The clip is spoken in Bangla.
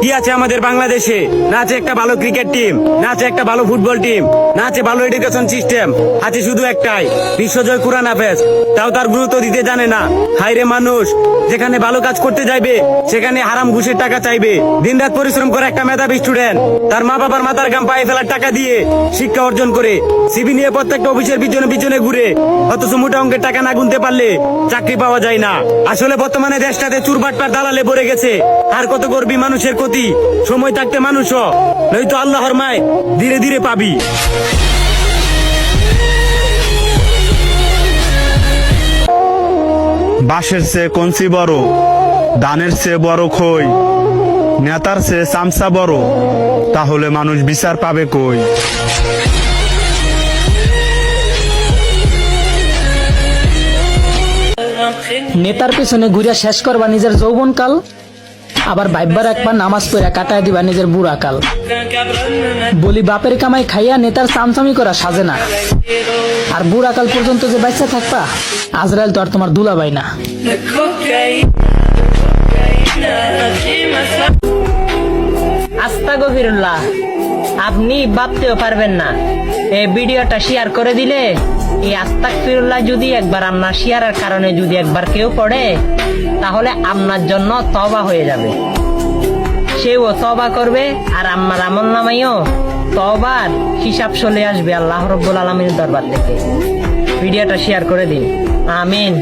কি আছে আমাদের বাংলাদেশে? না আছে একটা ভালো ক্রিকেট টিম, না আছে একটা ভালো ফুটবল টিম, না আছে ভালো এডুকেশন সিস্টেম, আছে শুধু একটাই বিশ্বজয় কুরআন হাফেজ। তাও তার গুরুত্ব দিতে জানে না। হায়রে মানুষ, যেখানে ভালো কাজ করতে যাইবে সেখানে হারাম ঘুষের টাকা চাইবে। দিনরাত পরিশ্রম করে একটা মেধাবী স্টুডেন্ট তার মা বাবার মাথার ঘাম পায়ে ফেলার টাকা দিয়ে শিক্ষা অর্জন করে সিভি নিয়ে প্রত্যেকটা অফিসের পিছনে পিছনে ঘুরে, অথচ মোটা অঙ্কের টাকা না গুনতে পারলে চাকরি পাওয়া যায় না। আসলে বর্তমানে দেশটাতে চুরবাটপার দালালে ভরে গেছে। আর কত করবি মানুষের ক্ষতি? সময় থাকতে মানুষও, নয়তো আল্লাহর মায় ধীরে ধীরে পাবি। বাঁশের চেয়ে কঞ্চি বড়, ধানের চেয়ে বড় খই, নেতার চেয়ে চামচা বড়, তাহলে মানুষ বিচার পাবে কই? নেতার পেছনে ঘুরে শেষ করবা নিজের যৌবন কাল, আবার ভাইবার একবার নামাজ পড়া কাটায় দিবা নিজের বুড়া কাল। বলি বাপের কামাই খাইয়া নেতার চামচামি করা সাজে না, আর বুড়া কাল পর্যন্ত যে বাচ্চা থাকবা আজরাইল তো আর তোমার দুলাভাই না। আস্তাগফিরুল্লাহ, আপনি ভাবতেও পারবেন না এই ভিডিওটা শেয়ার করে দিলে এই আস্তাগফিরুল্লাহ যদি একবার আপনার শেয়ারের কারণে যদি একবার কেউ পড়ে, তাহলে আপনার জন্য তওবা হয়ে যাবে। সেও তওবা করবে আর আমার আমলনামায়ও তওবার হিসাব চলে আসবে আল্লাহ রাব্বুল আলামিনের দরবার থেকে। ভিডিওটা শেয়ার করে দিন। আমিন।